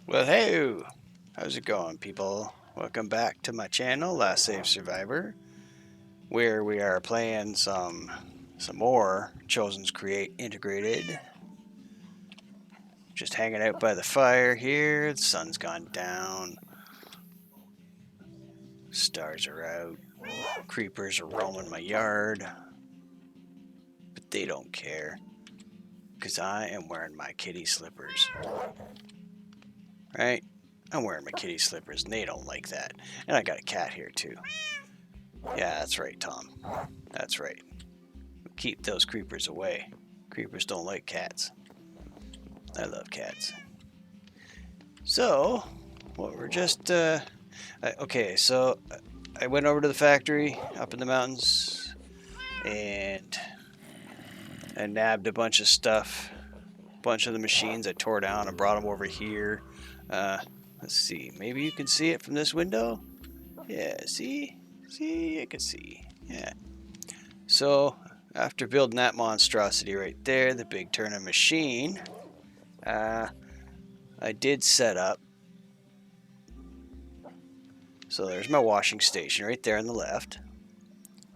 Well, hey, how's it going, people? Welcome back to my channel, Last Save Survivor, where we are playing some more Chosen's Create Integrated. Just hanging out by the fire here. The sun's gone down. Stars are out. Creepers are roaming my yard, but they don't care, cause I am wearing my kitty slippers. Right? I'm wearing my kitty slippers, and they don't like that. And I got a cat here too. Yeah, that's right, Tom. That's right. Keep those creepers away. Creepers don't like cats. I love cats. So, what we're just okay. So I went over to the factory up in the mountains, and I nabbed a bunch of stuff, a bunch of the machines I tore down and brought them over here. Uh, let's see. Maybe you can see it from this window. Yeah. See, I can see. Yeah. So after building that monstrosity right there, the big turning machine, I did set up. So there's my washing station right there on the left.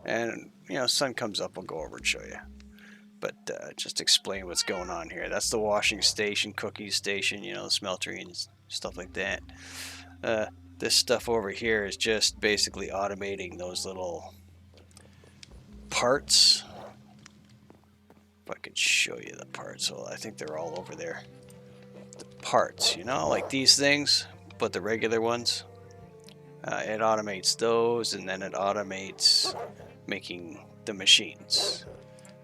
And, sun comes up, I'll go over and show you. But just explain what's going on here. That's the washing station, cooking station, the smeltery and stuff like that. This stuff over here is just basically automating those little parts. If I could show you the parts. Well, I think they're all over there. The parts, like these things, but the regular ones. It automates those, and then it automates making the machines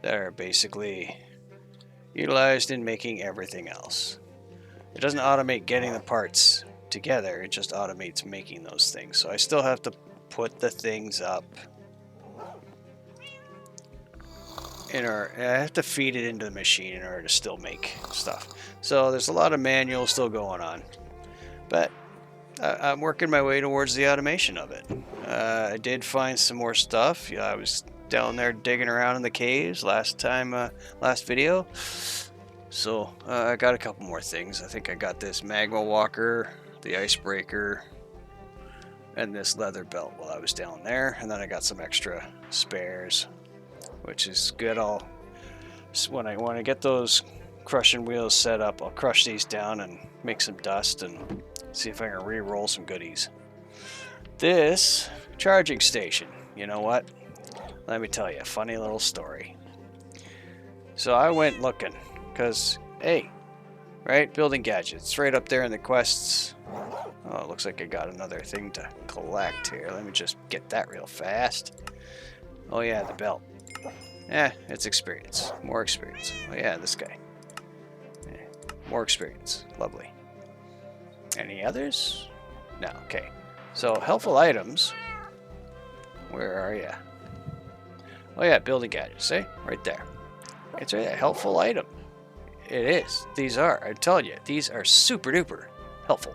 that are basically utilized in making everything else. It doesn't automate getting the parts together, it just automates making those things. So I still have to put the things up I have to feed it into the machine in order to still make stuff. So there's a lot of manual still going on, but I'm working my way towards the automation of it. I did find some more stuff. Yeah, I was down there digging around in the caves last video. So I got a couple more things. I think I got this magma walker, the icebreaker, and this leather belt while I was down there. And then I got some extra spares, which is good. When I get those crushing wheels set up, I'll crush these down and make some dust and see if I can re-roll some goodies. This charging station, you know what? Let me tell you a funny little story. So I went looking, because, hey, right? Building gadgets, right up there in the quests. Oh, it looks like I got another thing to collect here. Let me just get that real fast. Oh yeah, the belt. It's experience. More experience. Oh yeah, this guy. More experience. Lovely. Any others? No, okay. So, helpful items. Where are you? Oh yeah, building gadgets, see? Right there. It's a helpful item. It is. These are. I'm telling you, these are super duper helpful.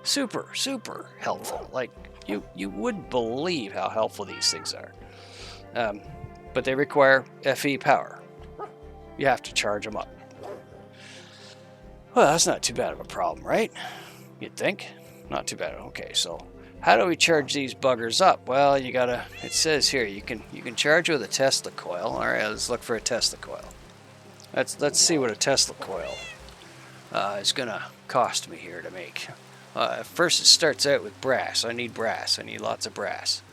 Super, super helpful. Like, you wouldn't believe how helpful these things are. But they require FE power. You have to charge them up. Well, that's not too bad of a problem, right? You'd think. Not too bad. Okay, so how do we charge these buggers up? Well, it says here you can charge with a Tesla coil. All right, let's look for a Tesla coil. Let's see what a Tesla coil is gonna cost me here to make. First, it starts out with brass. I need brass. I need lots of brass.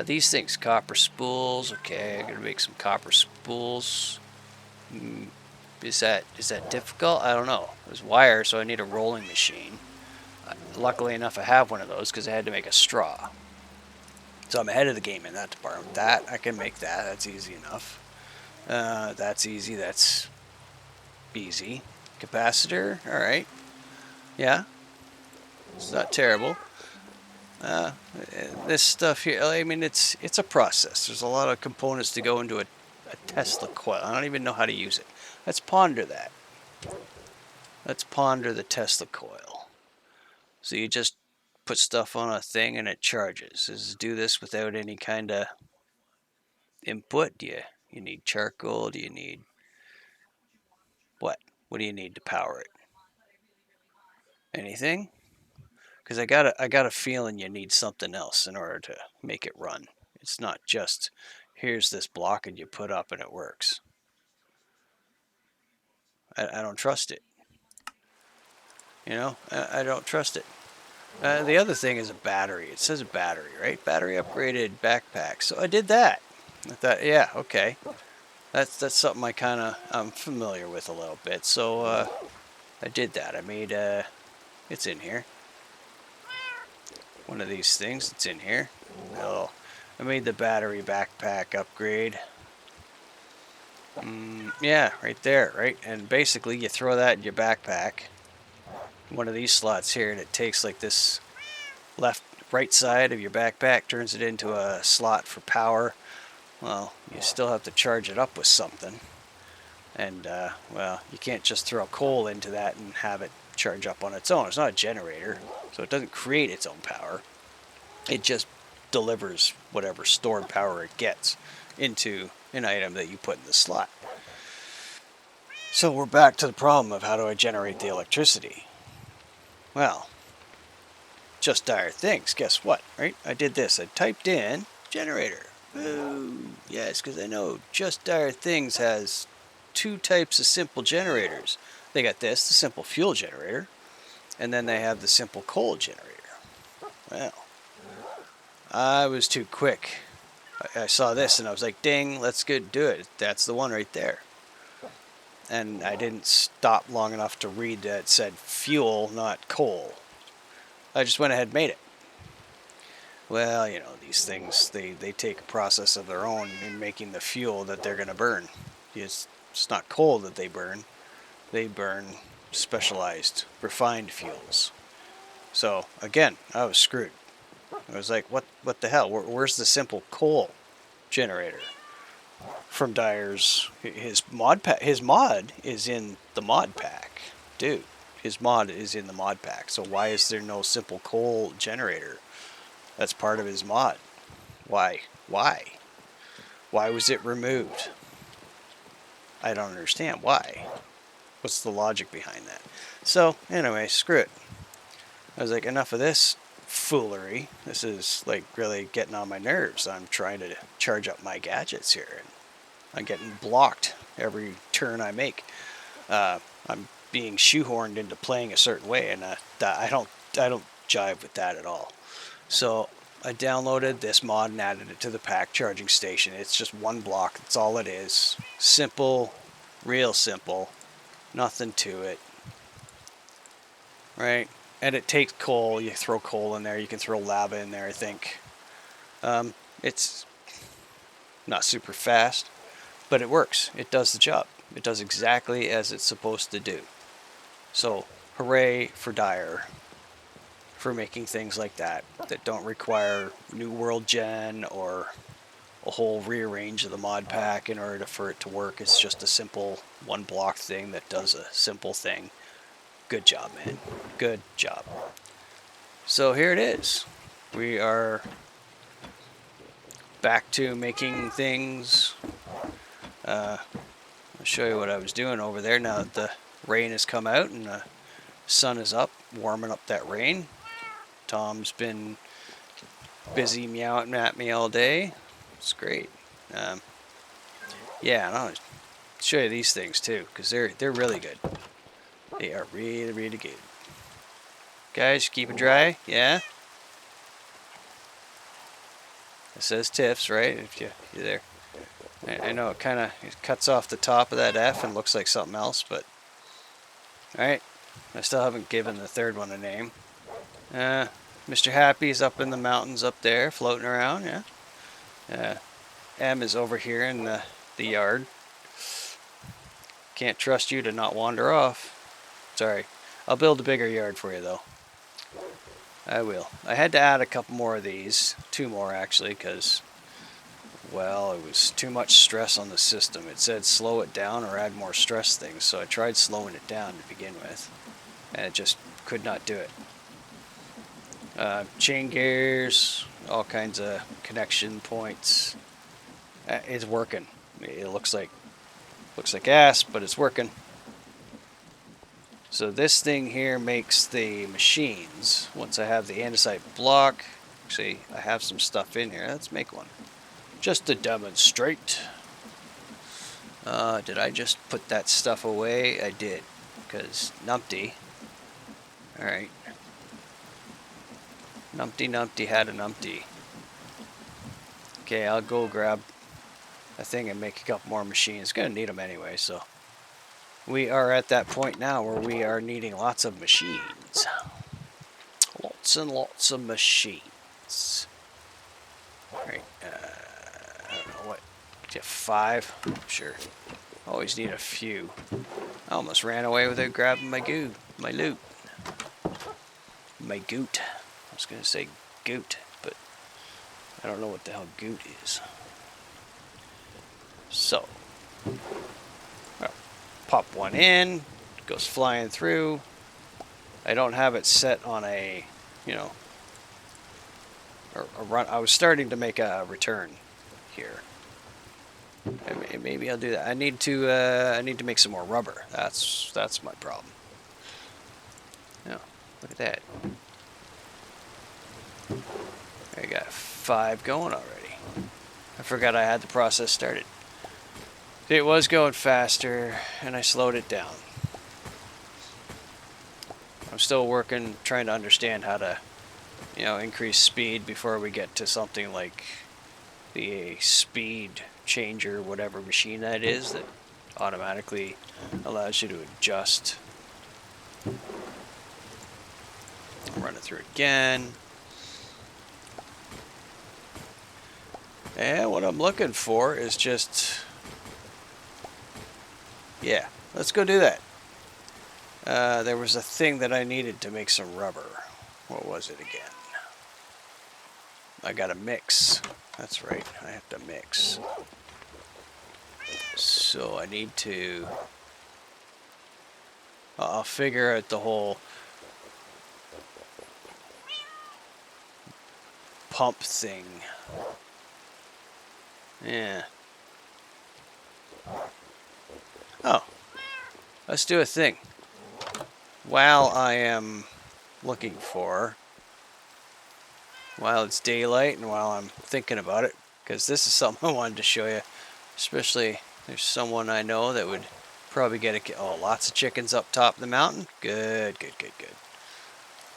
These things, copper spools. Okay, I'm gonna make some copper spools. Is that difficult? I don't know. There's wire, so I need a rolling machine. Luckily enough, I have one of those because I had to make a straw. So I'm ahead of the game in that department. That I can make that. That's easy enough. That's easy. That's easy. Capacitor. All right. Yeah. It's not terrible. This stuff here, I mean, it's a process. There's a lot of components to go into a Tesla coil. I don't even know how to use it. Let's ponder that. Let's ponder the Tesla coil. So you just put stuff on a thing and it charges. Does it do this without any kind of input? You need charcoal? Do you need what? What do you need to power it? Anything? Because I got a feeling you need something else in order to make it run. It's not just here's this block and you put up and it works. I don't trust it. I don't trust it. The other thing is a battery. It says a battery, right? Battery upgraded backpack. So I did that. I thought, yeah, okay. That's something I'm familiar with a little bit. So I did that. I made it's in here. One of these things. It's in here. Oh, I made the battery backpack upgrade. Yeah, right there, right? And basically, you throw that in your backpack. One of these slots here, and it takes like this right side of your backpack, turns it into a slot for power. Well, you still have to charge it up with something. And, well, you can't just throw coal into that and have it charge up on its own. It's not a generator, so it doesn't create its own power. It just delivers whatever stored power it gets into an item that you put in the slot. So we're back to the problem of how do I generate the electricity? Well, just dire things. Guess what, right? I did this. I typed in generator. Oh, yes, because I know Just Dire Things has two types of simple generators. They got this, the simple fuel generator, and then they have the simple coal generator. Well, I was too quick. I saw this and I was like, ding, let's go do it. That's the one right there. And I didn't stop long enough to read that it said fuel, not coal. I just went ahead and made it. Well, these things, they take a process of their own in making the fuel that they're going to burn. It's not coal that they burn. They burn specialized, refined fuels. So, again, I was screwed. I was like, what the hell? Where's the simple coal generator? From Dyer's, his mod pack. His mod is in the mod pack. Dude, his mod is in the mod pack. So why is there no simple coal generator? That's part of his mod. Why? Why was it removed? I don't understand why. What's the logic behind that? So, anyway, screw it. I was like, enough of this foolery. This is like really getting on my nerves. I'm trying to charge up my gadgets here, and I'm getting blocked every turn I make. I'm being shoehorned into playing a certain way, and I don't jive with that at all. So I downloaded this mod and added it to the pack charging station. It's just one block. That's all it is. Simple, real simple. Nothing to it. Right? And it takes coal. You throw coal in there. You can throw lava in there, I think. It's not super fast, but it works. It does the job. It does exactly as it's supposed to do. So, hooray for Dyer for making things like that don't require New World Gen or a whole rearrange of the mod pack in order for it to work. It's just a simple one block thing that does a simple thing. Good job, man. Good job. So here it is. We are back to making things. I'll show you what I was doing over there now that the rain has come out and the sun is up, warming up that rain. Tom's been busy meowing at me all day. It's great. Yeah, and I'll show you these things too, because they're really good. They are really, really good. Guys, keep it dry, yeah? It says TIFFs, right? If you're there. I know it kind of cuts off the top of that F and looks like something else, but... Alright, I still haven't given the third one a name. Mr. Happy's up in the mountains up there, floating around, yeah? M is over here in the yard. Can't trust you to not wander off. Sorry. I'll build a bigger yard for you, though. I will. I had to add a couple more of these. 2 more, actually, because, well, it was too much stress on the system. It said slow it down or add more stress things, so I tried slowing it down to begin with, and it just could not do it. Chain gears, all kinds of connection points. It's working. It looks like ass, but it's working. So this thing here makes the machines. Once I have the andesite block, actually I have some stuff in here. Let's make one. Just to demonstrate. Did I just put that stuff away? I did. Because numpty. Alright. Numpty Numpty had a numpty. Okay, I'll go grab a thing and make a couple more machines. Gonna need them anyway, so. We are at that point now where we are needing lots of machines. Lots and lots of machines. Alright, I don't know what. Do you have 5? Sure. Always need a few. I almost ran away without grabbing my loot. My goot. I was gonna say goot, but I don't know what the hell goot is. So, pop one in, goes flying through. I don't have it set on a, you know, a run. I was starting to make a return here. Maybe I'll do that. I need to make some more rubber. That's my problem. Oh, look at that. I got 5 going already. I forgot I had the process started. It was going faster, and I slowed it down. I'm still working, trying to understand how to, you know, increase speed before we get to something like the speed changer, whatever machine that is, that automatically allows you to adjust. Run it through again. And what I'm looking for is just, yeah, let's go do that. There was a thing that I needed to make some rubber. What was it again? I got to mix. That's right, I have to mix. So I need to... I'll figure out the whole pump thing. Yeah. Oh. Let's do a thing. While I am looking for... While it's daylight and while I'm thinking about it, because this is something I wanted to show you. Especially, there's someone I know that would probably get a... Oh, lots of chickens up top of the mountain. Good, good, good, good.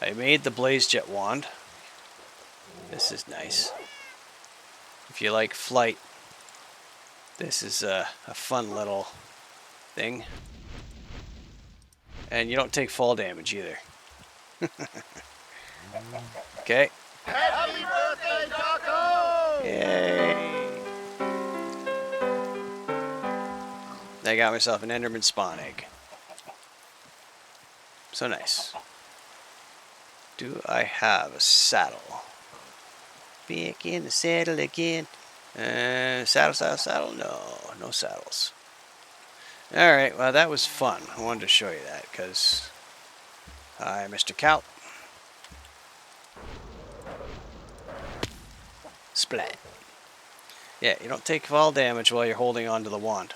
I made the blaze jet wand. This is nice. If you like flight, this is a fun little thing. And you don't take fall damage either. Okay. Happy birthday, Taco! Yay! I got myself an Enderman spawn egg. So nice. Do I have a saddle? Back in the saddle again. Saddle? No, no saddles. Alright, well that was fun. I wanted to show you that because... Hi, Mr. Cow. Splat. Yeah, you don't take fall damage while you're holding onto the wand.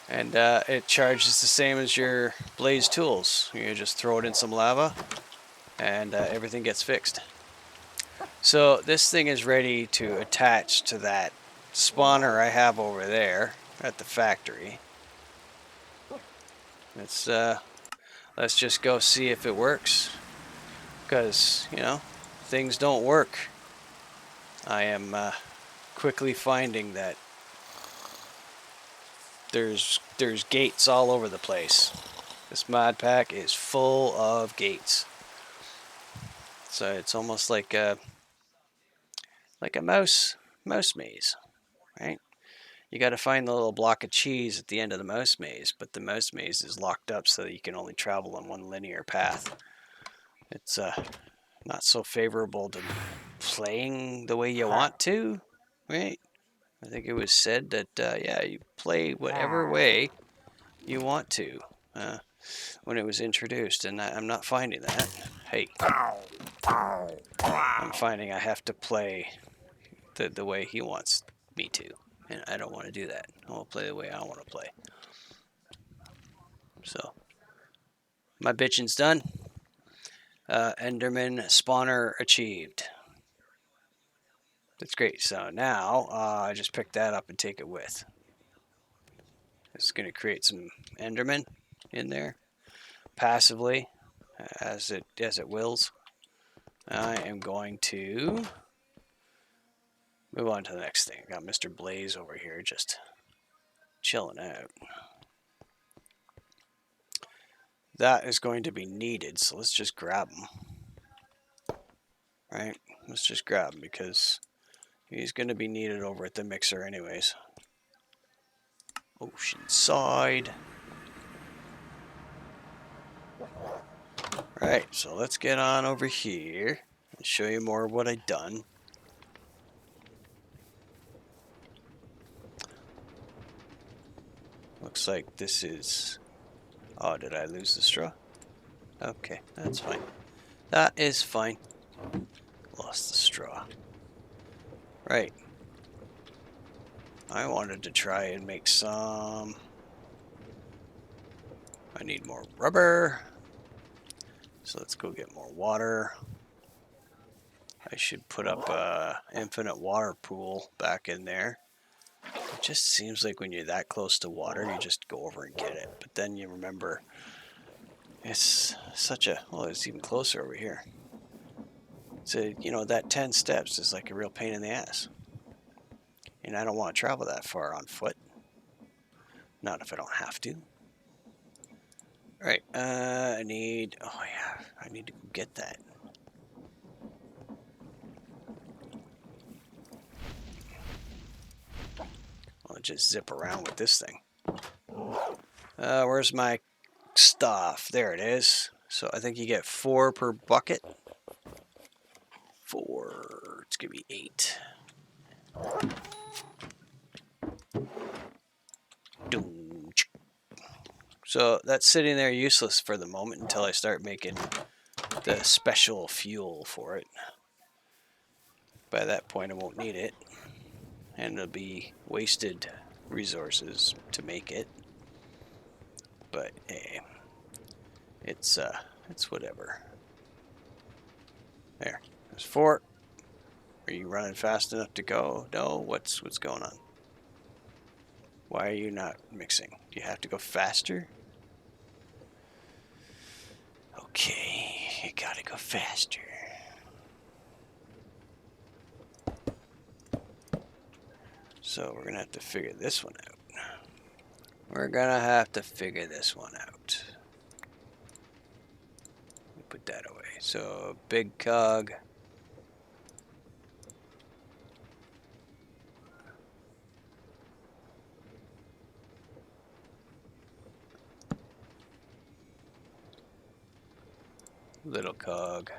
And it charges the same as your blaze tools. You just throw it in some lava and everything gets fixed. So this thing is ready to attach to that spawner I have over there at the factory. Let's just go see if it works. Because, you know, things don't work. I am quickly finding that there's gates all over the place. This mod pack is full of gates. So it's almost like a mouse maze, right? You got to find the little block of cheese at the end of the mouse maze, but the mouse maze is locked up so that you can only travel on one linear path. It's not so favorable to playing the way you want to, right? I think it was said that, yeah, you play whatever way you want to when it was introduced, and I'm not finding that. Hey, I'm finding I have to play the way he wants me to, and I don't want to do that. I want to play the way I want to play. So, My bitching's done. Enderman spawner achieved. That's great. So now I just pick that up and take it with. It's going to create some Enderman in there passively as it wills. I am going to move on to the next thing. Got Mr. Blaze over here just chilling out. That is going to be needed, so let's just grab him. Right? Let's just grab him because he's going to be needed over at the mixer anyways. Oceanside. Right, so let's get on over here and show you more of what I've done. Looks like this is... Oh, did I lose the straw? Okay, that's fine. That is fine. Lost the straw. Right. I wanted to try and make some... I need more rubber. So let's go get more water. I should put up a infinite water pool back in there. It just seems like when you're that close to water, you just go over and get it. But then you remember, it's such a... Well, it's even closer over here. So, you know, that 10 steps is like a real pain in the ass. And I don't want to travel that far on foot. Not if I don't have to. Alright, I need... Oh, yeah, I need to go get that. I'll just zip around with this thing. Where's my stuff? There it is. So I think you get 4 per bucket. 4. Let's give me 8. So that's sitting there useless for the moment until I start making the special fuel for it. By that point I won't need it. And it'll be wasted resources to make it. But hey, it's whatever. There's 4. Are you running fast enough to go? No, what's going on? Why are you not mixing? Do you have to go faster? Okay, you gotta go faster. So we're gonna have to figure this one out. We're gonna have to figure this one out. Put that away. So big cog. Little cog.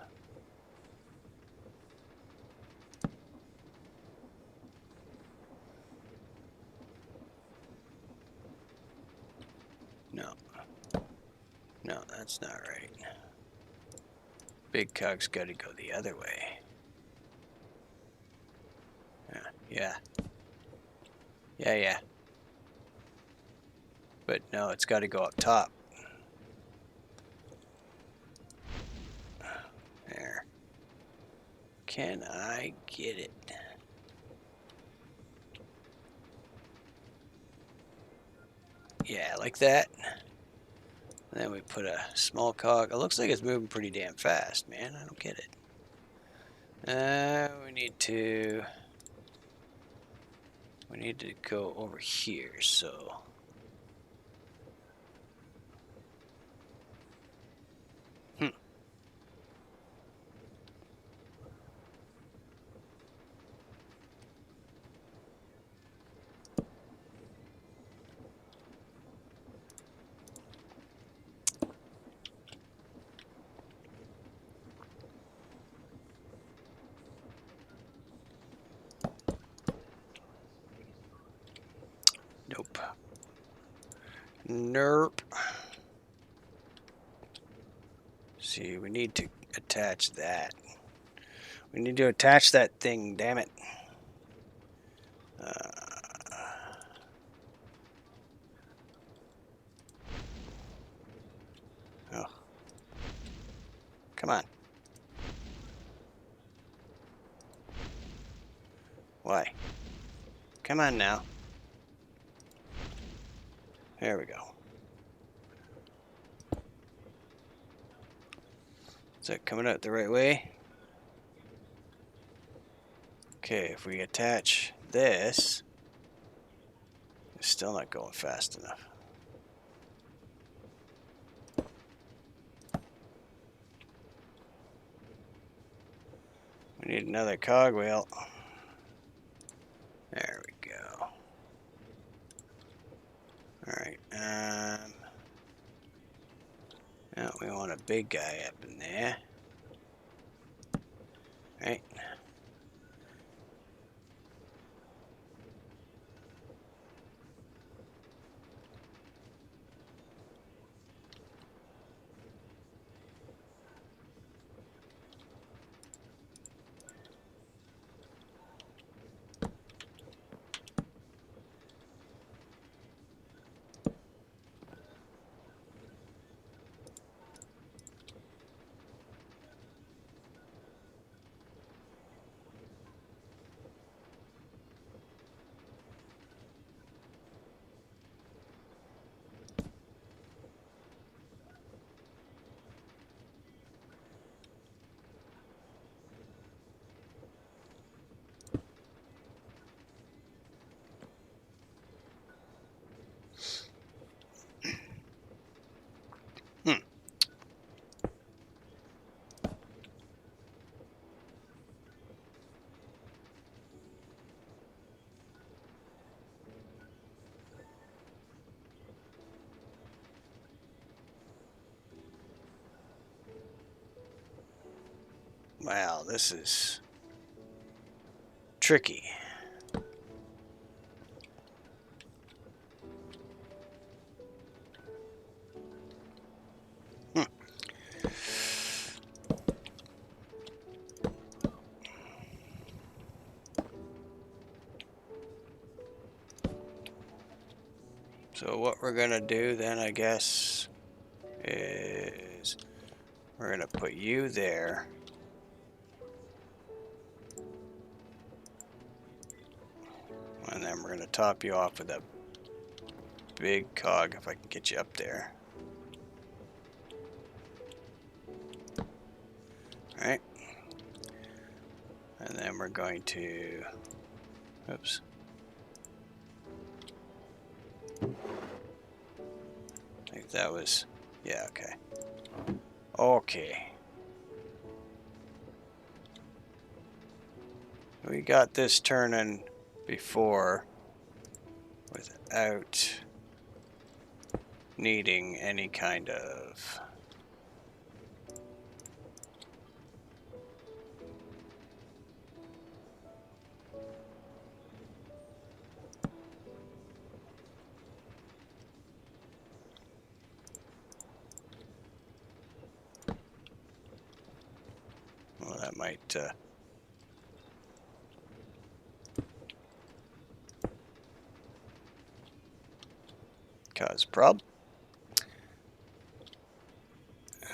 No. No, that's not right. Big cog's got to go the other way. Yeah. But no, it's got to go up top. There. Can I get it? Yeah, like that. And then we put a small cog. It looks like it's moving pretty damn fast, man. I don't get it. We need to go over here, so... Nope. Nope. See, we need to attach that. We need to attach that thing, damn it. Oh, Come on. Why? Come on now. There we go. Is that coming out the right way? Okay, if we attach this, it's still not going fast enough. We need another cogwheel. There we go. Alright, now we want a big guy up in there. Right. Hmm. Wow, this is tricky. Hmm. So what we're gonna do then, I guess, is we're gonna put you there. And then we're gonna top you off with a big cog if I can get you up there. Alright. And then we're going to, oops. I think that was, yeah, okay. Okay. We got this turning before without needing any kind of well, that might cause a problem.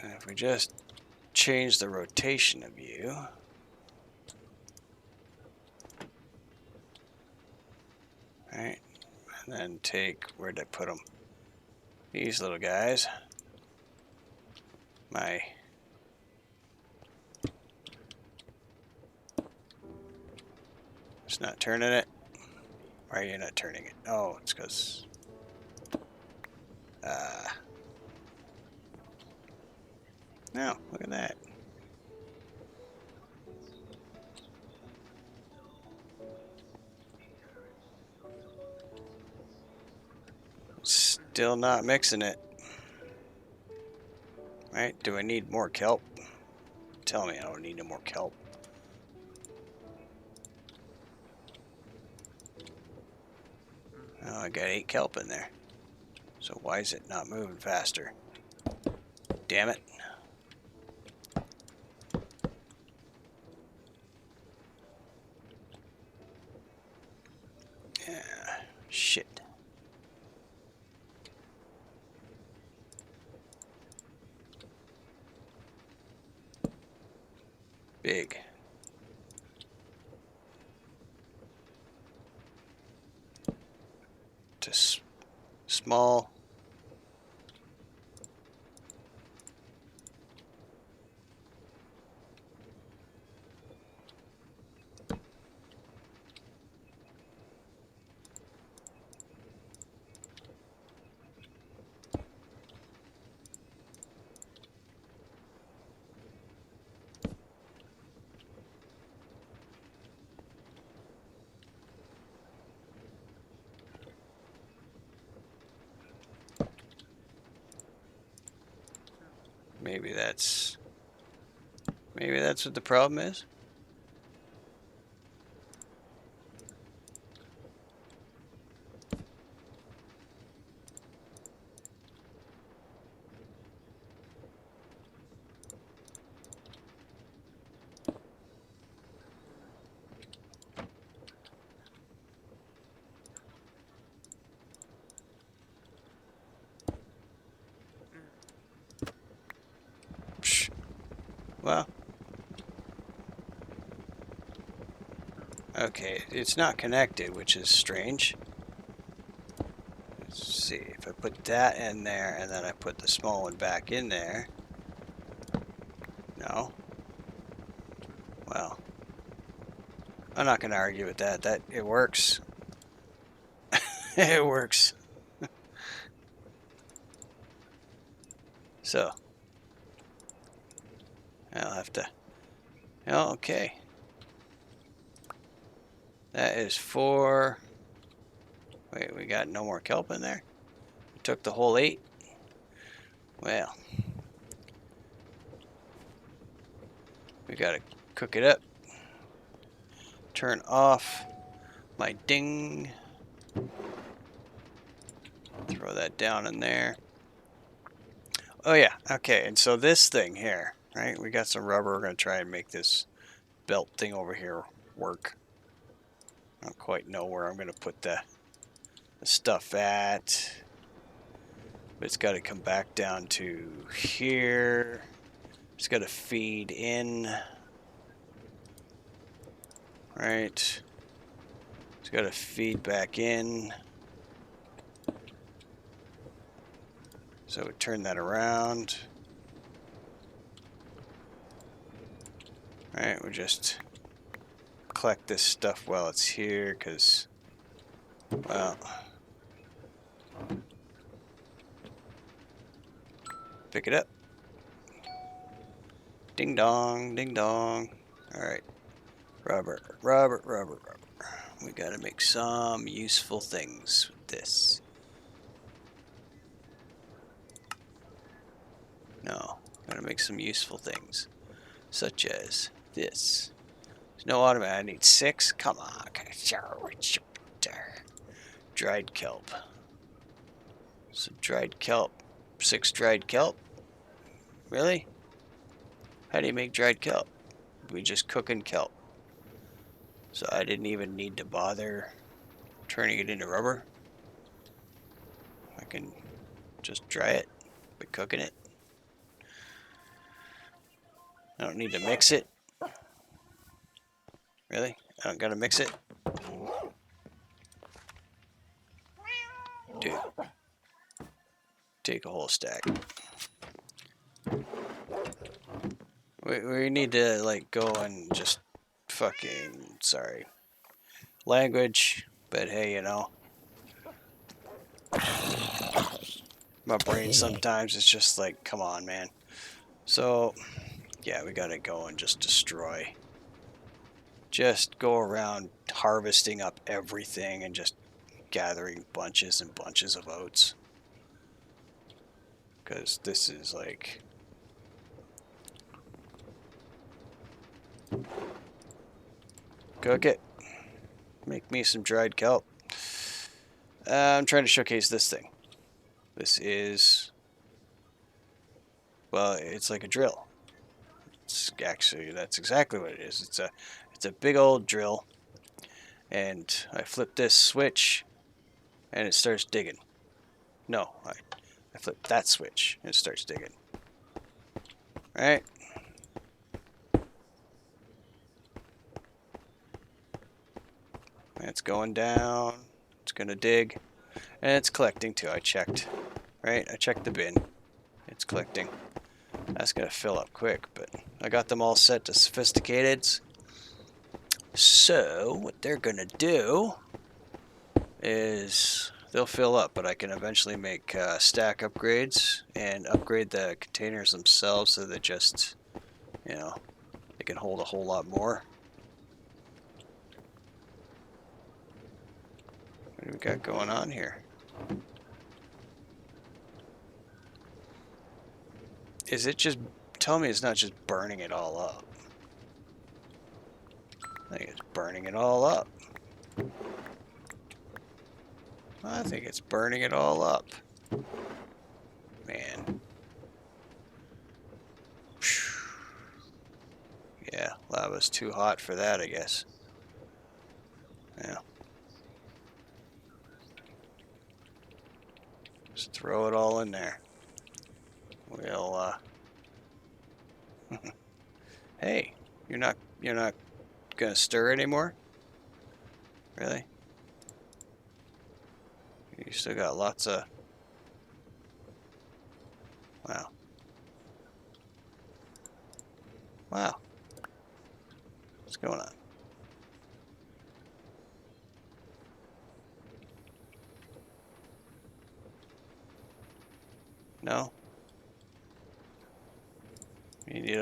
And if we just change the rotation of you, right, and then take, where'd I put them? These little guys. It's not turning it. Why are you not turning it? Oh, it's because no, look at that. Still not mixing it. Right? Do I need more kelp? Tell me I don't need no more kelp. Oh, I got 8 kelp in there. So why is it not moving faster? Damn it. Yeah, shit. Big. To small. Maybe that's what the problem is. Psh. Well, okay, it's not connected, which is strange. Let's see, if I put that in there and then I put the small one back in there. No. Well, I'm not going to argue with that. It works. It works. So, I'll have to... Oh, okay. That is 4... Wait, we got no more kelp in there? We took the whole 8? Well, we got to cook it up. Turn off my ding. Throw that down in there. Oh yeah, okay, and so this thing here, right? We got some rubber. We're going to try and make this belt thing over here work. I don't quite know where I'm going to put the stuff at. But it's got to come back down to here. It's got to feed in. Right. It's got to feed back in. So we turn that around. Right, we just collect this stuff while it's here, because, well, pick it up. Ding dong, ding dong. Alright. Rubber, rubber, rubber, rubber. We gotta make some useful things with this. No, gotta make some useful things. Such as this. There's no automatic. I need 6. Come on. Dried kelp. So dried kelp. 6 dried kelp? Really? How do you make dried kelp? We just cooking kelp. So I didn't even need to bother turning it into rubber. I can just dry it by cooking it. I don't need to mix it. Really? I don't gotta mix it? Dude. Take a whole stack. We need to, like, go and just fucking... Sorry. Language. But hey, you know. My brain sometimes is just like, come on, man. So, yeah, we gotta go and just destroy. Just go around harvesting up everything and just gathering bunches and bunches of oats. Because this is like... Cook it. Make me some dried kelp. I'm trying to showcase this thing. This is... Well, it's like a drill. It's actually, that's exactly what it is. It's a big old drill. And I flip this switch and it starts digging. No, I flip that switch and it starts digging. Right? It's going down. It's gonna dig. And it's collecting too. I checked. Right? I checked the bin. It's collecting. That's gonna fill up quick, but I got them all set to sophisticated. So what they're gonna do is they'll fill up, but I can eventually make stack upgrades and upgrade the containers themselves so that just, you know, they can hold a whole lot more. What do we got going on here? Is it just, tell me it's not just burning it all up. I think it's burning it all up. I think it's burning it all up. Man. Yeah, lava's too hot for that, I guess. Yeah. Just throw it all in there. We'll, hey, you're not gonna stir anymore? Really? You still got lots of... Wow. Wow. What's going on? No? You need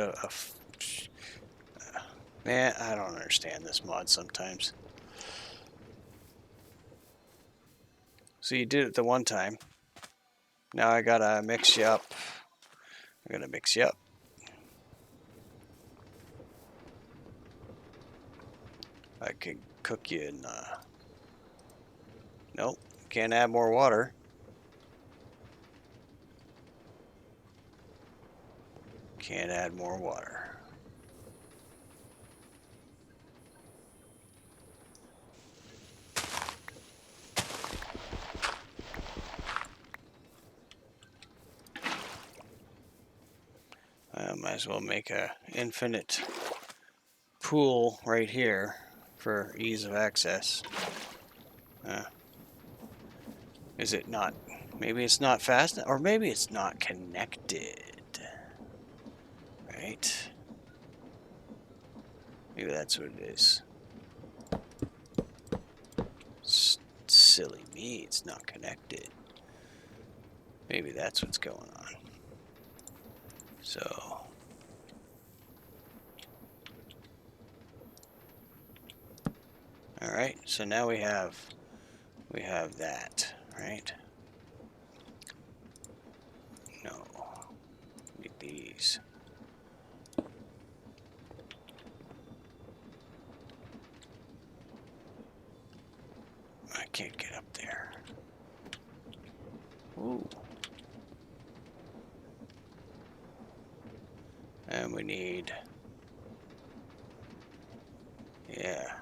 Man, I don't understand this mod sometimes. So you did it the one time. Now I gotta mix you up. I'm gonna mix you up. I could cook you in, nope, can't add more water. Can't add more water. I might as well make a infinite pool right here for ease of access. Is it not? Maybe it's not fast, or maybe it's not connected. Right? Maybe that's what it is. Silly me, it's not connected. Maybe that's what's going on. So, all right. So now we have that, right? No, need these. I can't get up there. Ooh. And we need, yeah.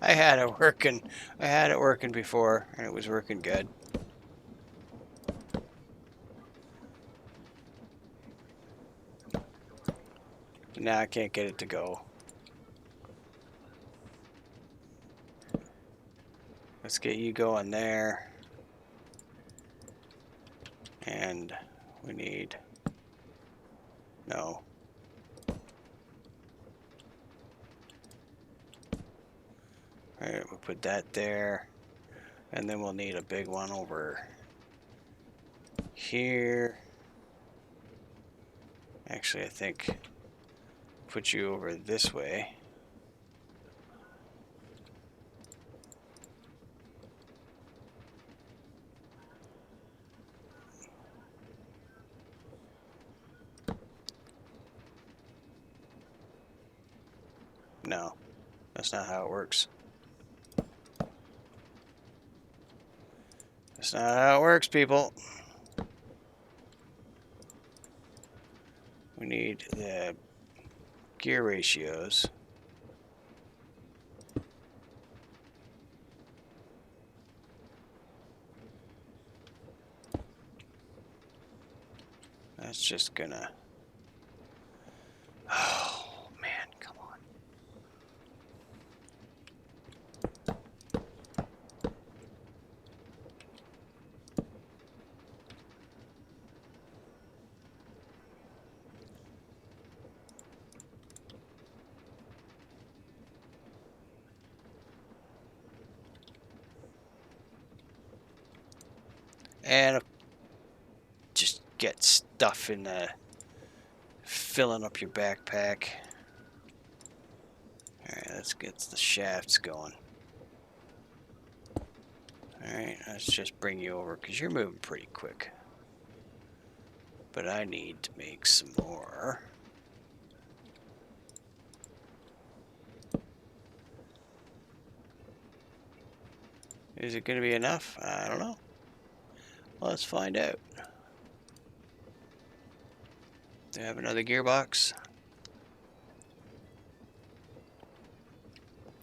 I had it working. I had it working before, and it was working good. Now I can't get it to go. Let's get you going there. And we need... No. Alright, we'll put that there. And then we'll need a big one over here. Actually, I think put you over this way. No, that's not how it works. That's not how it works, people. We need the gear ratios. That's just gonna... Oh, man, come on. And just get stuff in the... filling up your backpack. Alright, let's get the shafts going. Alright, let's just bring you over because you're moving pretty quick. But I need to make some more. Is it going to be enough? I don't know. Let's find out. Do I have another gearbox?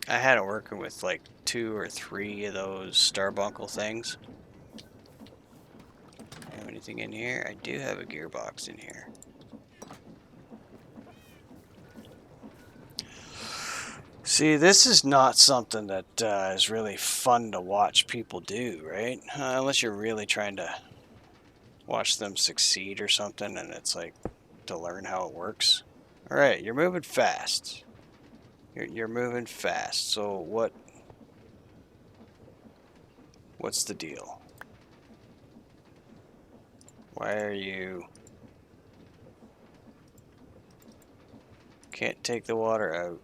I had it working with like 2 or 3 of those Starbuncle things. Have anything in here? I do have a gearbox in here. See, this is not something that is really fun to watch people do, right? Unless you're really trying to watch them succeed or something, and it's like to learn how it works. All right, you're moving fast. You're moving fast. So what's the deal? Why are you... Can't take the water out.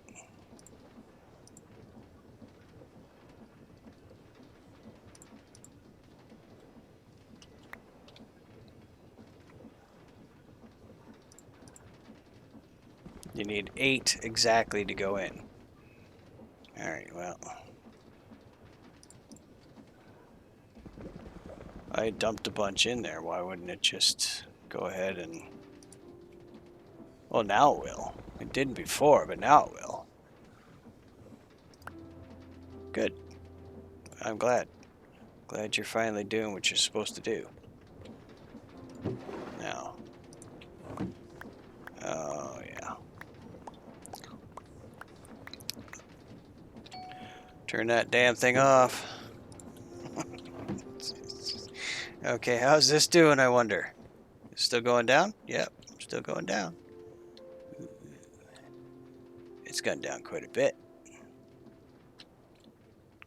You need 8 exactly to go in. Alright, well. I dumped a bunch in there. Why wouldn't it just go ahead and... Well, now it will. It didn't before, but now it will. Good. I'm glad. Glad you're finally doing what you're supposed to do. Now. Oh, yeah. Turn that damn thing off. Okay, how's this doing, I wonder? Still going down? Yep, still going down. It's gone down quite a bit.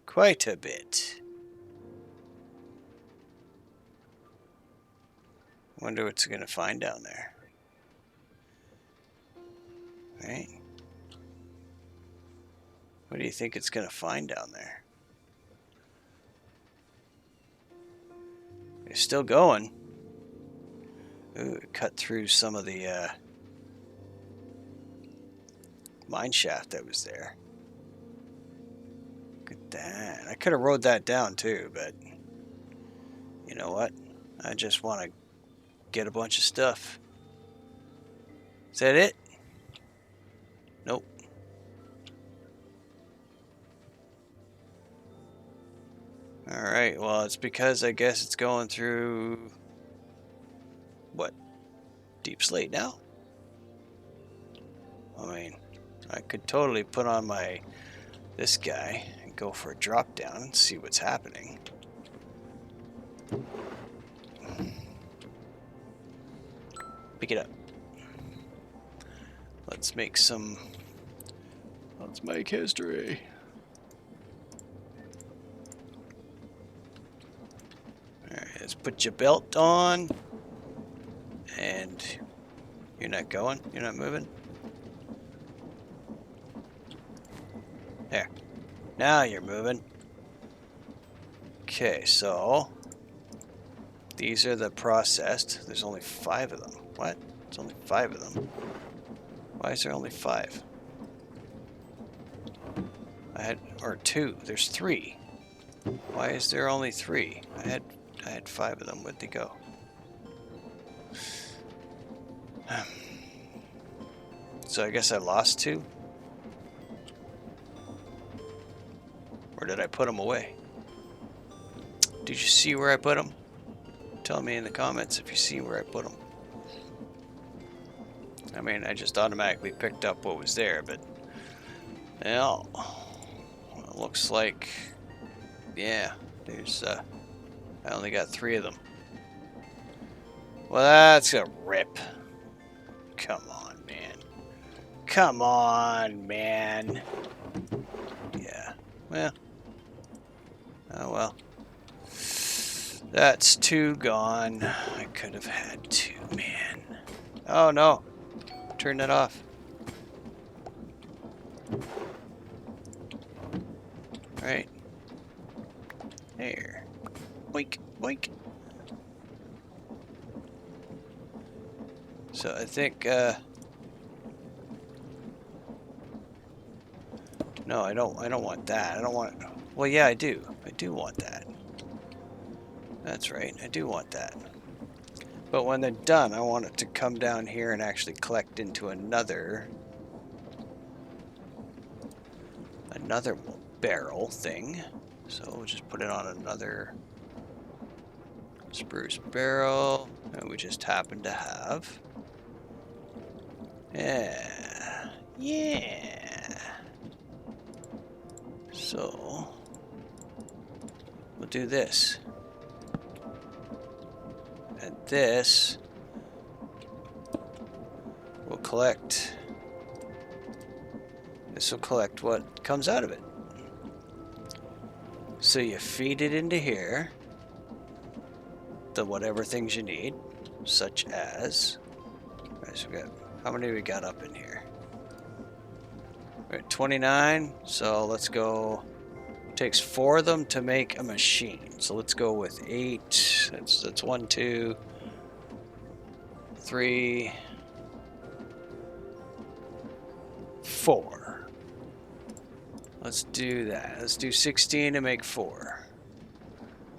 Quite a bit. Wonder what it's going to find down there. Right? What do you think it's going to find down there? It's still going. Ooh, it cut through some of the mine shaft that was there. Look at that. I could have rode that down too, but you know what? I just want to get a bunch of stuff. Is that it? Nope. Alright, well, it's because I guess it's going through... What? Deep slate now? I mean, I could totally put on my... this guy and go for a drop down and see what's happening. Pick it up. Let's make some... Let's make history. put your belt on. And you're not going? You're not moving? There. Now you're moving. Okay, so these are the processed. There's only 5 of them. What? There's only 5 of them. Why is there only 5? Or 2. There's 3. Why is there only 3? I had 5 of them. Where'd they go? So I guess I lost 2? Or did I put them away? Did you see where I put them? Tell me in the comments if you see where I put them. I mean, I just automatically picked up what was there, but... Well, it looks like... Yeah, there's... I only got 3 of them. Well, that's a rip. Come on, man. Come on, man. Yeah, well. Oh, well. That's 2 gone. I could have had 2, man. Oh, no. Turn that off. Right. There. Boink, boink. So I think, no, I don't want that. I don't want, well, yeah, I do. I do want that. That's right. I do want that. But when they're done, I want it to come down here and actually collect into another barrel thing. So we'll just put it on another spruce barrel that we just happen to have. Yeah. Yeah. So we'll do this. And this will collect. This will collect what comes out of it. So you feed it into here, the whatever things you need, such as, so we got, how many we got up in here? We're at 29, so let's go, it takes 4 of them to make a machine. So let's go with 8, that's 1, 2, 3, 4. Let's do that. Let's do 16 to make 4.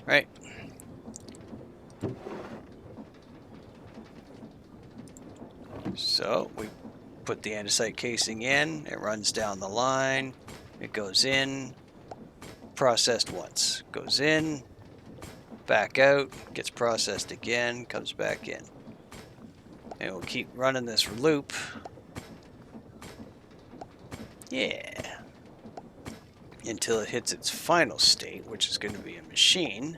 Right? So we put the andesite casing in. It runs down the line. It goes in. Processed once. Goes in. Back out. Gets processed again. Comes back in. And we'll keep running this loop. Yeah. Until it hits its final state, which is going to be a machine.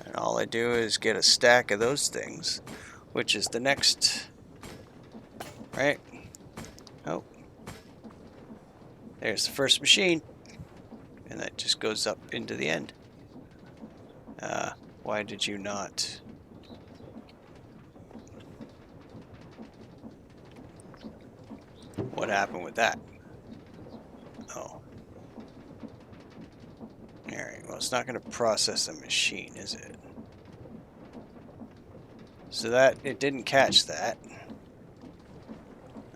And all I do is get a stack of those things, which is the next, right? Oh, there's the first machine, and that just goes up into the end. Why did you not? What happened with that? Oh. Alright, well, it's not going to process the machine, is it? So that, it didn't catch that.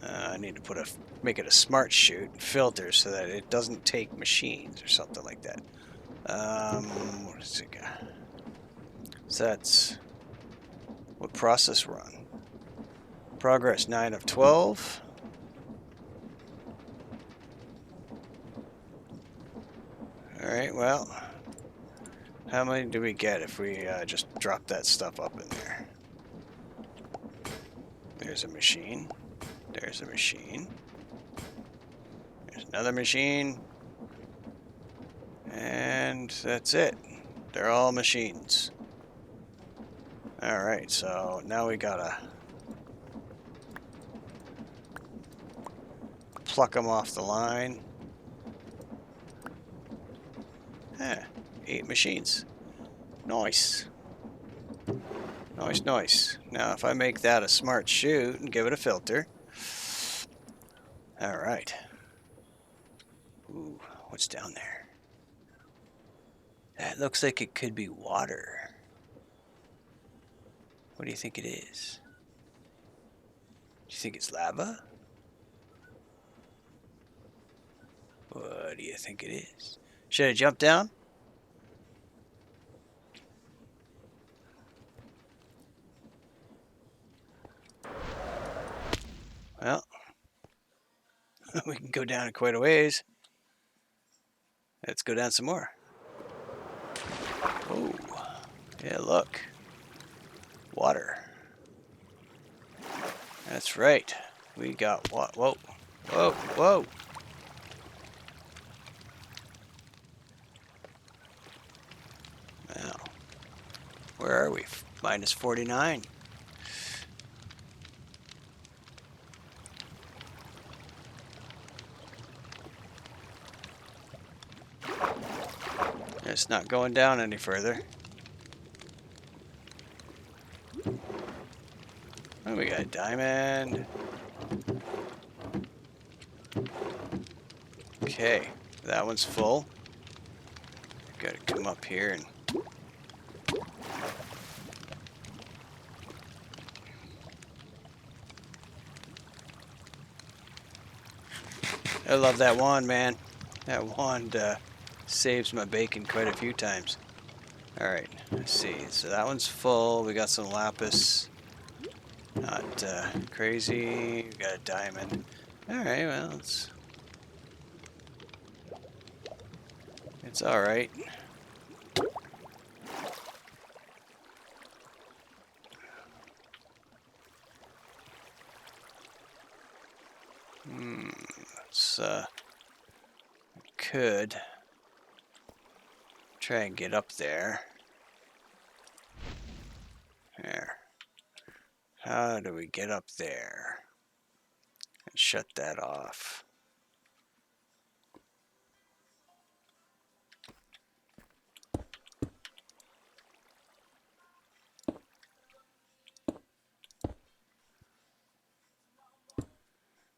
I need to make it a smart chute filter so that it doesn't take machines or something like that. What is it got? So that's, what process run? Progress 9 of 12. Alright, well, how many do we get if we just drop that stuff up in there? There's a machine. There's a machine. There's another machine. And that's it. They're all machines. Alright, so now we gotta pluck them off the line. 8 machines. Nice. Nice, nice. Now if I make that a smart chute and give it a filter. Alright. Ooh, what's down there? That looks like it could be water. What do you think it is? Do you think it's lava? What do you think it is? Should I jump down? Well, we can go down quite a ways. Let's go down some more. Oh, yeah, look. Water. That's right. We got what? Whoa, whoa, whoa. Now, where are we? Minus 49. It's not going down any further. Oh, we got a diamond. Okay, that one's full. Gotta come up here and... I love that wand, man. That wand saves my bacon quite a few times. Alright, let's see. So that one's full. We got some lapis. Not crazy. We got a diamond. Alright, well, it's alright. Let's could try and get up there. There. How do we get up there? And shut that off.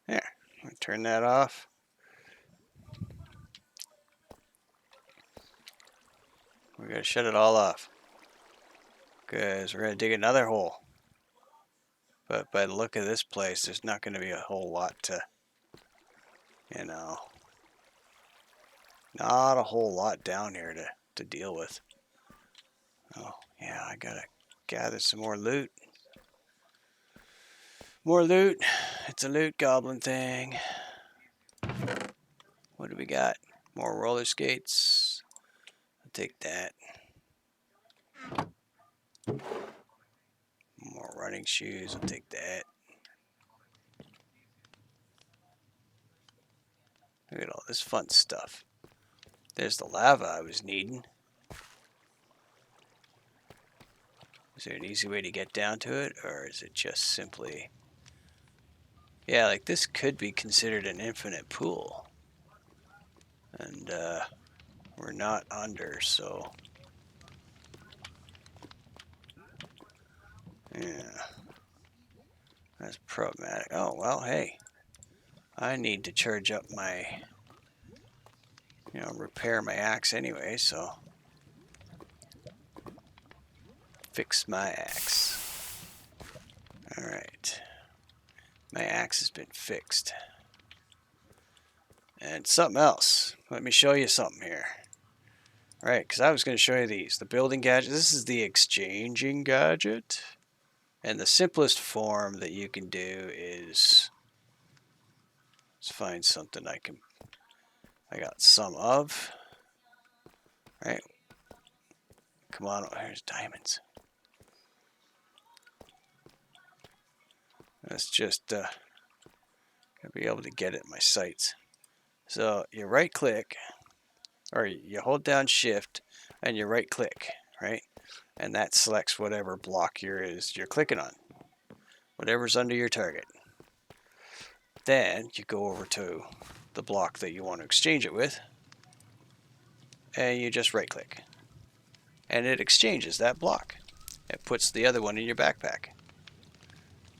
There. Turn that off. We gotta shut it all off. Because we're gonna dig another hole. But by the look of this place, there's not gonna be a whole lot to, you know, not a whole lot down here to deal with. Oh, yeah, I gotta gather some more loot. More loot. It's a loot goblin thing. What do we got? More roller skates. I'll take that. More running shoes. I'll take that. Look at all this fun stuff. There's the lava I was needing. Is there an easy way to get down to it, or is it just simply... Yeah, like this could be considered an infinite pool. And we're not under, so... Yeah. That's problematic. Oh, well, hey. I need to charge up my... repair my axe anyway, so... Fix my axe. Alright. My axe has been fixed. And something else. Let me show you something here. Alright, because I was going to show you these. The building gadget. This is the exchanging gadget. And the simplest form that you can do is... Let's find something I got some of. Right. Come on, oh, here's diamonds. Let's just be able to get it in my sights. So you right click, or you hold down shift and you right click, right? And that selects whatever block you're clicking on. Whatever's under your target. Then you go over to the block that you want to exchange it with. And you just right click. and it exchanges that block. It puts the other one in your backpack.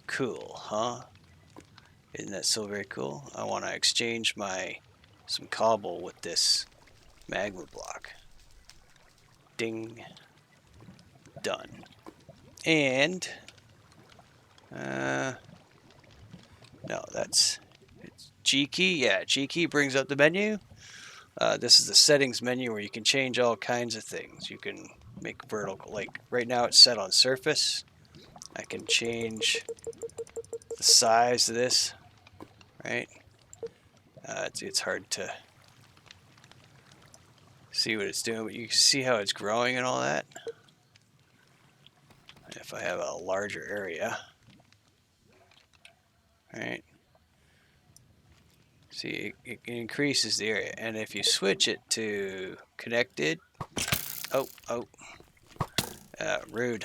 Cool, huh? Isn't that so very cool? I want to exchange some cobble with this magma block. Ding. Done. And no, it's G key. Yeah, G key brings up the menu. This is the settings menu where you can change all kinds of things. You can make vertical, like right now it's set on surface. I can change the size of this, right? It's hard to see what it's doing, but you can see how it's growing and all that. If I have a larger area, right? See, it increases the area, and if you switch it to connected, oh, rude,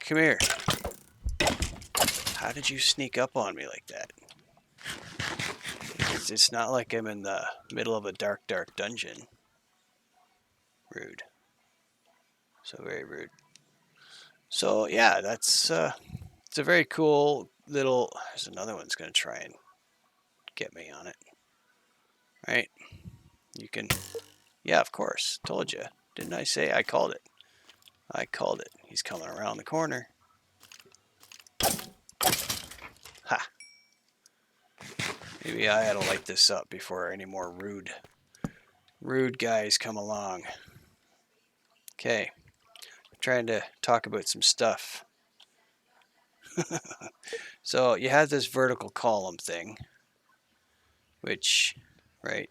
come here. How did you sneak up on me like that? It's not like I'm in the middle of a dark dungeon. Rude. So very rude. So yeah, it's a very cool little. There's another one's gonna try and get me on it. Right? You can. Yeah, of course. Told you. Didn't I say I called it? I called it. He's coming around the corner. Ha. Maybe I ought to light this up before any more rude guys come along. Okay. I'm trying to talk about some stuff. So you have this vertical column thing, which, right,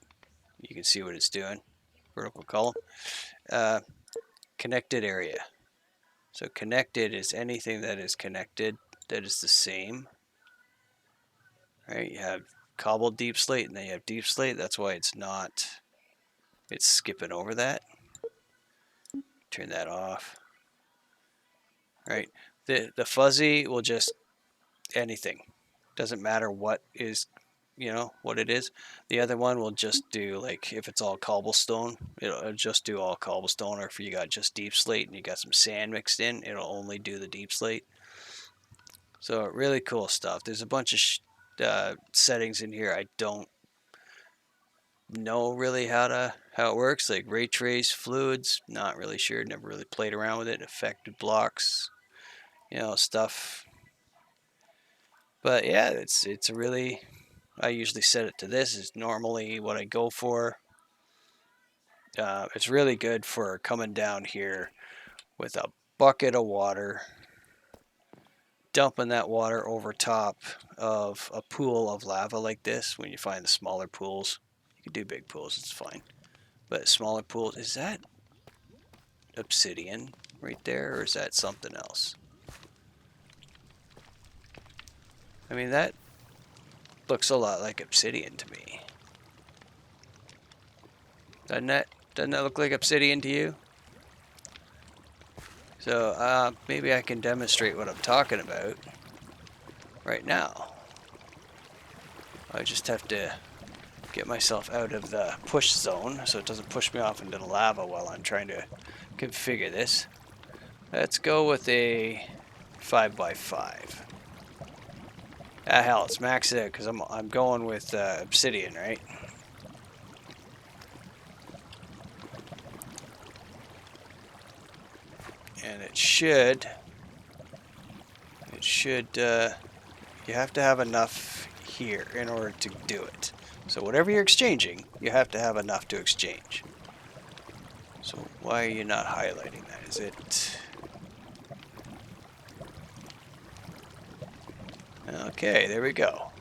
you can see what it's doing. Vertical column. Connected area. So connected is anything that is connected that is the same. Right? You have cobbled deep slate and then you have deep slate. That's why it's skipping over that. Turn that off. Right? The fuzzy will just anything. Doesn't matter what is, what it is. The other one will just do, like, if it's all cobblestone, it'll just do all cobblestone, or if you got just deep slate and you got some sand mixed in, it'll only do the deep slate. So really cool stuff. There's a bunch of settings in here I don't know really how it works, like ray trace, fluids, not really sure, never really played around with it, affected blocks, stuff. But yeah, it's a really, I usually set it to this is normally what I go for. It's really good for coming down here with a bucket of water, dumping that water over top of a pool of lava like this. When you find the smaller pools, you can do big pools, it's fine. But smaller pools, is that obsidian right there, or is that something else? I mean, that looks a lot like obsidian to me. Doesn't that look like obsidian to you? So maybe I can demonstrate what I'm talking about right now. I just have to get myself out of the push zone so it doesn't push me off into the lava while I'm trying to configure this. Let's go with a 5x5. Ah, hell, it's maxed out because I'm going with obsidian, right? And it should, you have to have enough here in order to do it. So whatever you're exchanging, you have to have enough to exchange. So why are you not highlighting that? Is it... Okay, there we go.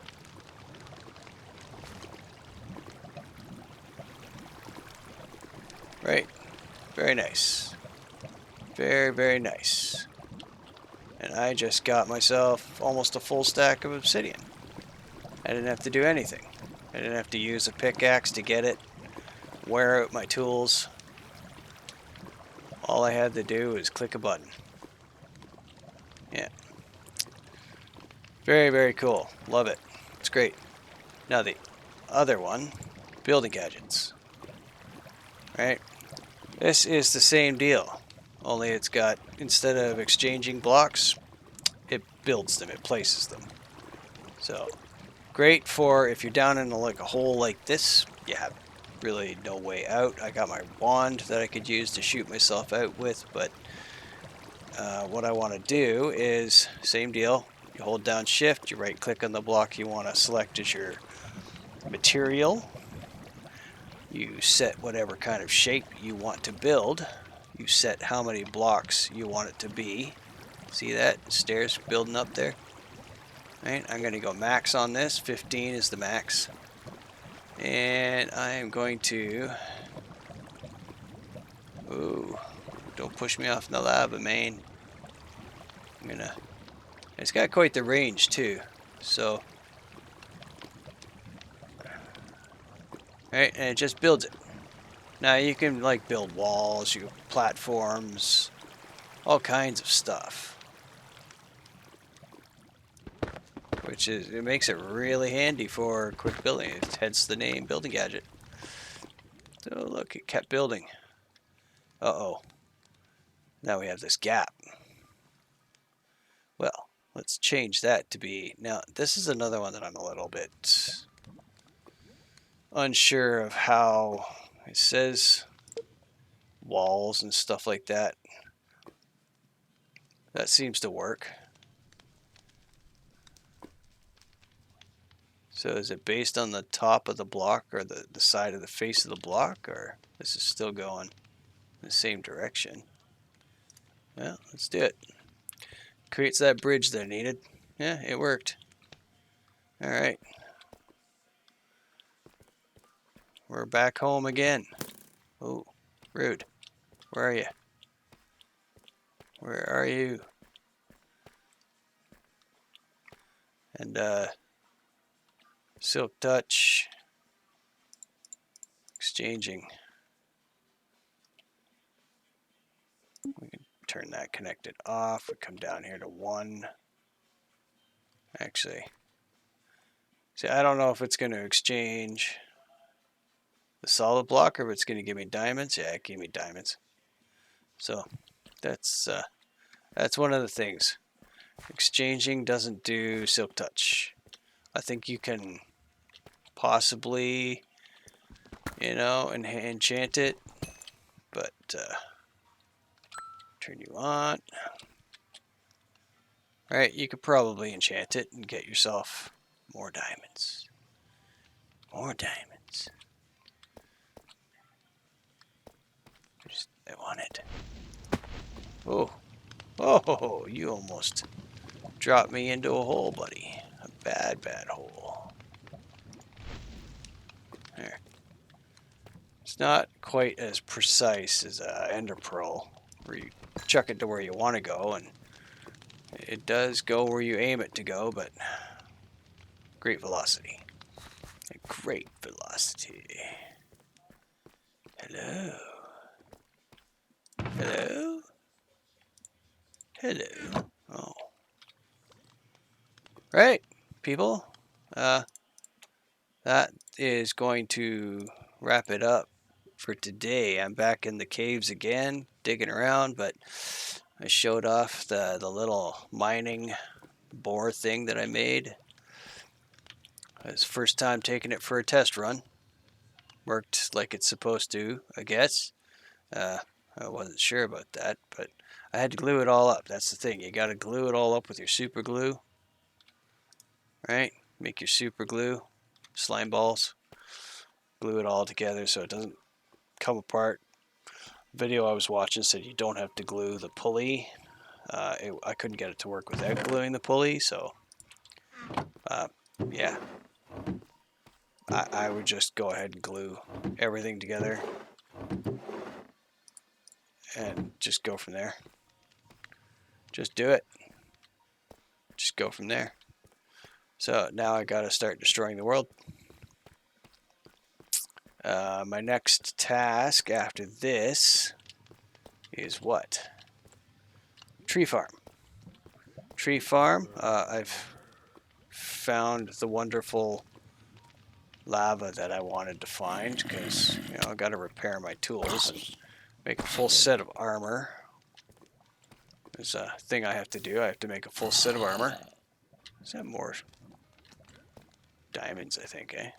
Right. Very nice. Very, very nice. And I just got myself almost a full stack of obsidian. I didn't have to do anything. I didn't have to use a pickaxe to get it, wear out my tools. All I had to do was click a button. Yeah. Very, very cool. Love it. It's great. Now the other one, building gadgets. Right? This is the same deal, only it's got, instead of exchanging blocks, it builds them, it places them. So great for if you're down in like a hole like this, you have really no way out. I got my wand that I could use to shoot myself out with, but what I want to do is, same deal, you hold down shift, you right click on the block you want to select as your material, you set whatever kind of shape you want to build, you set how many blocks you want it to be. See that? Stairs building up there. Right, I'm going to go max on this. 15 is the max. And I am going to... Ooh, don't push me off in the lava, man. I'm gonna... It's got quite the range, too. So... Right, and it just builds it. Now you can, like, build walls, you platforms, all kinds of stuff. Which is, it makes it really handy for quick building. It's hence the name Building Gadget. So look, it kept building. Uh-oh. Now we have this gap. Well, let's change that to be... Now, this is another one that I'm a little bit unsure of how... It says walls and stuff like that. That seems to work. So is it based on the top of the block or the side of the face of the block, or this is still going in the same direction? Well, let's do it. Creates that bridge that I needed. Yeah, it worked. Alright. We're back home again. Oh, rude. Where are you? Where are you? And, Silk Touch. Exchanging. We can turn that connected off. We come down here to 1. Actually, see, I don't know if it's going to exchange the solid block or if it's going to give me diamonds. Yeah, it gave me diamonds. So that's one of the things. Exchanging doesn't do Silk Touch. I think you can possibly, you know, enchant it, but turn you on. Alright, you could probably enchant it and get yourself more diamonds. More diamonds. I want it. Oh. Oh, you almost dropped me into a hole, buddy. A bad, bad hole. There. It's not quite as precise as Ender Pearl, where you chuck it to where you want to go, and it does go where you aim it to go, but great velocity. A great velocity. Hello. Hello? Hello. Oh. Right, people. That is going to wrap it up for today. I'm back in the caves again, digging around, but I showed off the little mining bore thing that I made. It was the first time taking it for a test run. Worked like it's supposed to, I guess. I wasn't sure about that, but I had to glue it all up. That's the thing. You got to glue it all up with your super glue. Right? Make your super glue. Slime balls. Glue it all together so it doesn't come apart. Video I was watching said you don't have to glue the pulley. I couldn't get it to work without gluing the pulley, so yeah. I would just go ahead and glue everything together and just go from there. Just do it. Just go from there. So now I gotta start destroying the world. My next task after this is what? Tree farm. Tree farm. I've found the wonderful lava that I wanted to find because, you know, I got to repair my tools and make a full set of armor. There's a thing I have to do. I have to make a full set of armor. Is that more diamonds, I think, eh?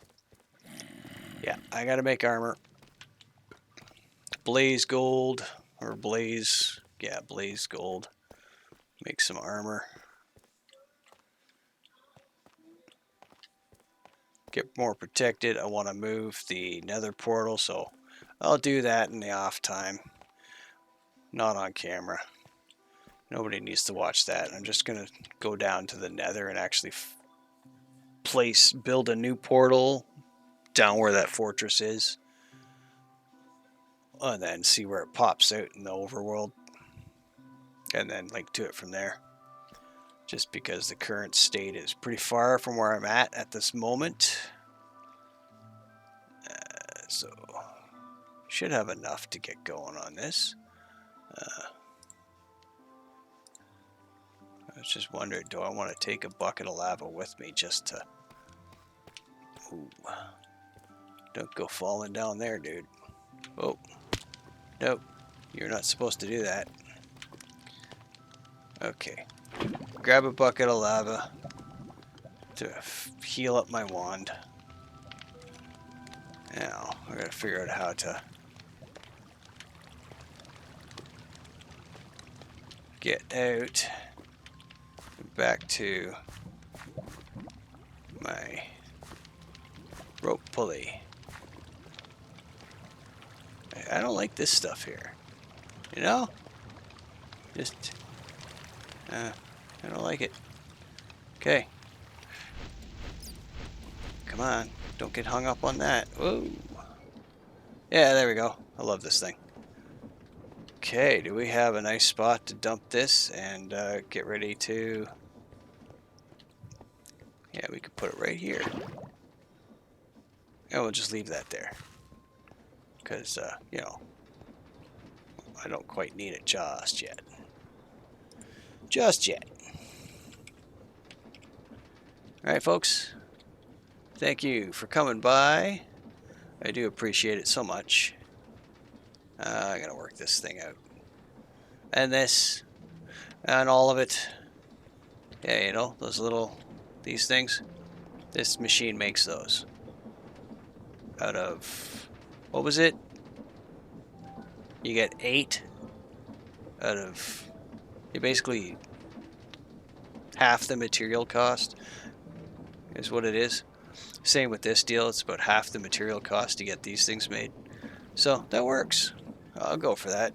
Yeah, I gotta make armor. Blaze gold, or blaze, yeah, blaze gold. Make some armor. Get more protected. I want to move the nether portal, so I'll do that in the off time. Not on camera. Nobody needs to watch that. I'm just going to go down to the nether and actually build a new portal down where that fortress is. And then see where it pops out in the overworld. And then link to it from there. Just because the current state is pretty far from where I'm at this moment. So, should have enough to get going on this. I was just wondering, do I want to take a bucket of lava with me just to... Ooh. Don't go falling down there, dude. Oh. Nope. You're not supposed to do that. Okay. Grab a bucket of lava to heal up my wand. Now, I gotta figure out how to get out back to my rope pulley. I don't like this stuff here. You know? Just, I don't like it. Okay. Come on. Don't get hung up on that. Whoa. Yeah, there we go. I love this thing. Okay, do we have a nice spot to dump this and get ready to... Yeah, we could put it right here. And we'll just leave that there. Because, you know, I don't quite need it just yet. Just yet. Alright, folks. Thank you for coming by. I do appreciate it so much. I gotta work this thing out. And this. And all of it. Yeah, you know, these things. This machine makes those. Out of, what was it? You get 8 out of, you basically half the material cost is what it is. Same with this deal, it's about half the material cost to get these things made. So that works. I'll go for that.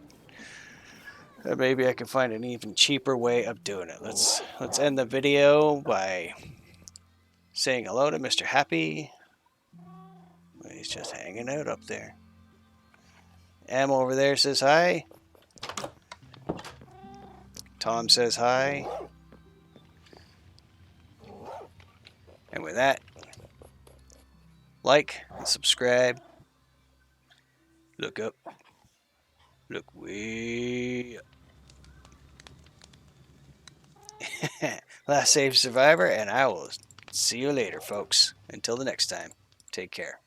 Maybe I can find an even cheaper way of doing it. Let's end the video by saying hello to Mr. Happy. He's just hanging out up there. Em over there says hi. Tom says hi. And with that, like and subscribe. Look up. Look way up. Last Save Survivor, and I will see you later, folks. Until the next time, take care.